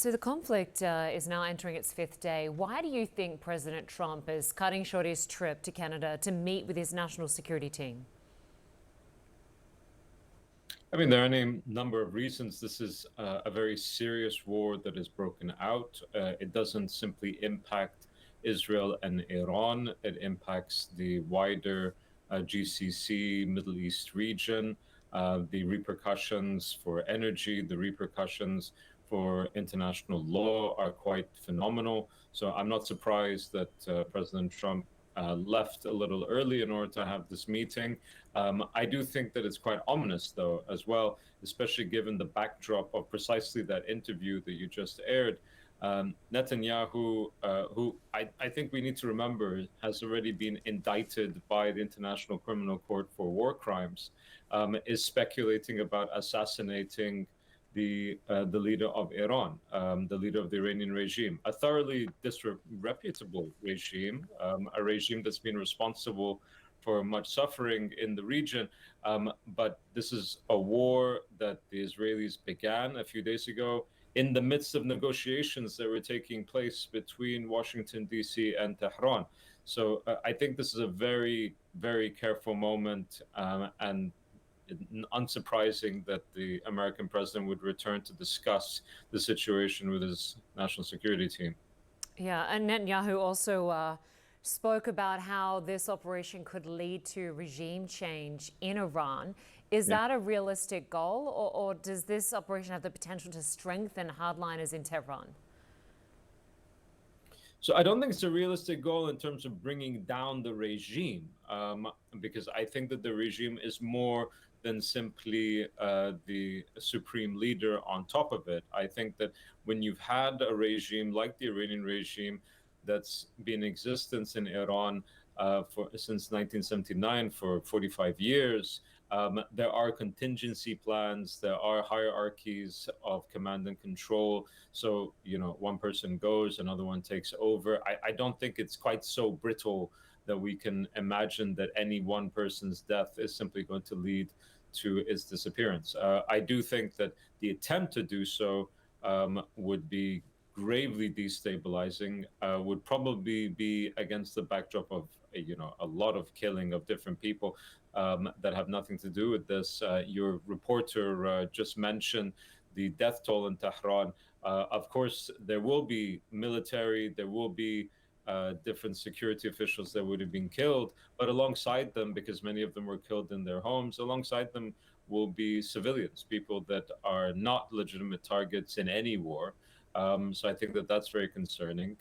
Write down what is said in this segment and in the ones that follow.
So the conflict is now entering its fifth day. Why do you think President Trump is cutting short his trip to Canada to meet with his national security team? I mean, there are any number of reasons. This is a very serious war that has broken out. It doesn't simply impact Israel and Iran, it impacts the wider GCC, Middle East region. The repercussions for energy, the repercussions for international law are quite phenomenal. So I'm not surprised that President Trump left a little early in order to have this meeting. I do think that it's quite ominous, though, as well, especially given the backdrop of precisely that interview that you just aired. Netanyahu, who I think we need to remember has already been indicted by the International Criminal Court for war crimes, is speculating about assassinating the leader of Iran, the leader of the Iranian regime, a thoroughly disreputable regime, a regime that's been responsible for much suffering in the region. But this is a war that the Israelis began a few days ago in the midst of negotiations that were taking place between Washington, D.C. and Tehran. So I think this is a very, very careful moment, and unsurprising that the American president would return to discuss the situation with his national security team. Yeah, and Netanyahu also spoke about how this operation could lead to regime change in Iran. Is Yeah. that a realistic goal, or does this operation have the potential to strengthen hardliners in Tehran? So I don't think it's a realistic goal in terms of bringing down the regime, because I think that the regime is more than simply the supreme leader on top of it. I think that when you've had a regime like the Iranian regime that's been in existence in Iran since 1979 for 45 years, there are contingency plans, there are hierarchies of command and control. So, one person goes, another one takes over. I don't think it's quite so brittle that we can imagine that any one person's death is simply going to lead to its disappearance. I do think that the attempt to do so would be gravely destabilizing, would probably be against the backdrop of a lot of killing of different people that have nothing to do with this. Your reporter just mentioned the death toll in Tehran. Of course, there will be military, there will be different security officials that would have been killed, but alongside them, because many of them were killed in their homes, alongside them will be civilians, people that are not legitimate targets in any war. So I think that that's very concerning.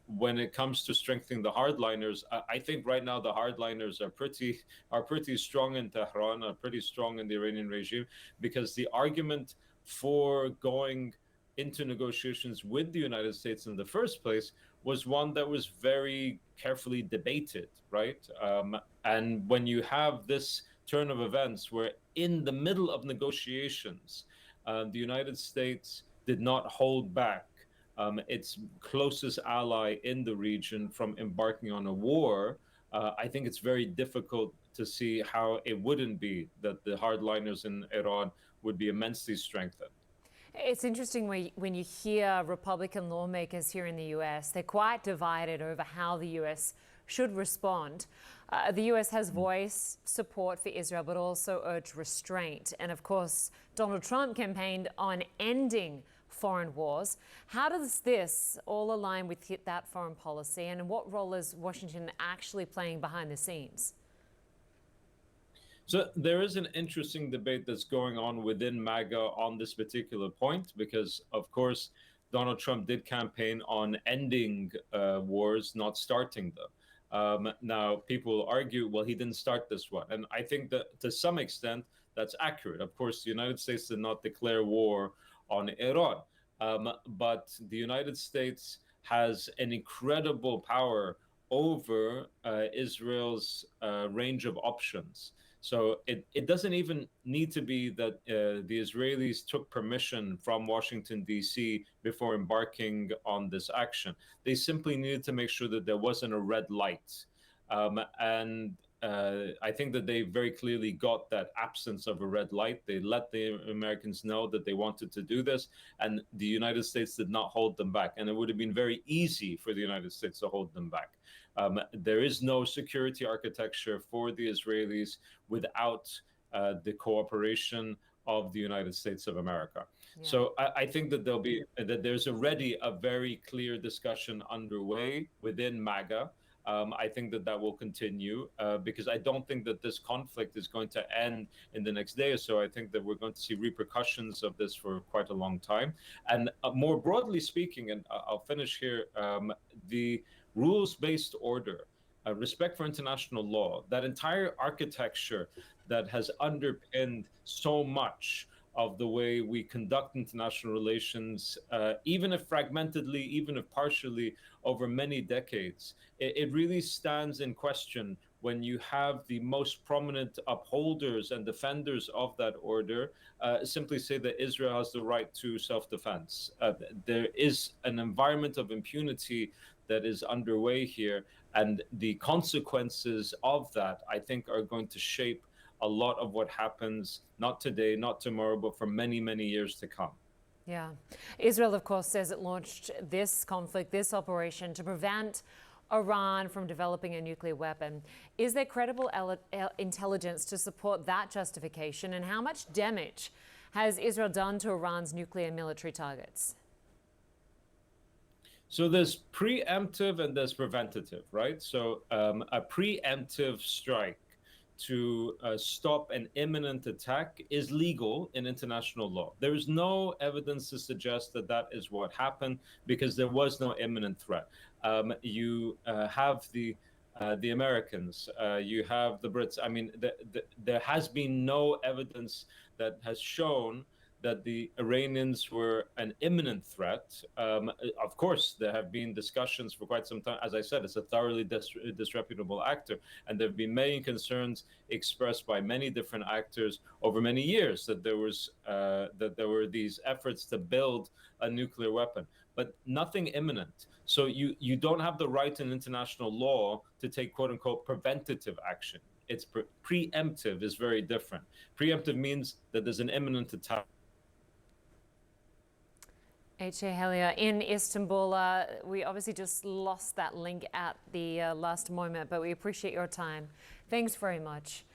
When it comes to strengthening the hardliners, I think right now the hardliners are pretty strong in Tehran, are pretty strong in the Iranian regime, because the argument for going into negotiations with the United States in the first place was one that was very carefully debated, right? And when you have this turn of events where in the middle of negotiations, the United States did not hold back its closest ally in the region from embarking on a war, I think it's very difficult to see how it wouldn't be that the hardliners in Iran would be immensely strengthened. It's interesting when you hear Republican lawmakers here in the US, they're quite divided over how the US should respond. The US has voiced support for Israel, but also urged restraint. And of course, Donald Trump campaigned on ending foreign wars. How does this all align with that foreign policy? And what role is Washington actually playing behind the scenes? So there is an interesting debate that's going on within MAGA on this particular point, because, of course, Donald Trump did campaign on ending wars, not starting them. Now, people argue, well, he didn't start this one. And I think that to some extent, that's accurate. Of course, the United States did not declare war on Iran. But the United States has an incredible power over Israel's range of options. So it doesn't even need to be that the Israelis took permission from Washington, D.C. before embarking on this action. They simply needed to make sure that there wasn't a red light. And I think that they very clearly got that absence of a red light. They let the Americans know that they wanted to do this, and the United States did not hold them back. And it would have been very easy for the United States to hold them back. There is no security architecture for the Israelis without the cooperation of the United States of America. Yeah. So I think that there's already a very clear discussion underway within MAGA. I think that will continue because I don't think that this conflict is going to end in the next day or so. I think that we're going to see repercussions of this for quite a long time. And more broadly speaking, and I'll finish here, the rules-based order, respect for international law, that entire architecture that has underpinned so much of the way we conduct international relations, even if fragmentedly, even if partially, over many decades, it really stands in question when you have the most prominent upholders and defenders of that order simply say that Israel has the right to self-defense. There is an environment of impunity that is underway here, and the consequences of that, I think, are going to shape a lot of what happens, not today, not tomorrow, but for many, many years to come. Yeah. Israel, of course, says it launched this conflict, this operation, to prevent Iran from developing a nuclear weapon. Is there credible intelligence to support that justification? And how much damage has Israel done to Iran's nuclear military targets? So there's preemptive and there's preventative, right? So a preemptive strike to stop an imminent attack is legal in international law. There is no evidence to suggest that that is what happened because there was no imminent threat. You have the Americans, you have the Brits. I mean, there has been no evidence that has shown that the Iranians were an imminent threat. Of course, there have been discussions for quite some time. As I said, it's a thoroughly disreputable actor. And there have been many concerns expressed by many different actors over many years that there were these efforts to build a nuclear weapon, but nothing imminent. So you don't have the right in international law to take quote unquote preventative action. It's preemptive is very different. Preemptive means that there's an imminent attack. HELLYER in Istanbul. We obviously just lost that link at the last moment, but we appreciate your time. Thanks very much.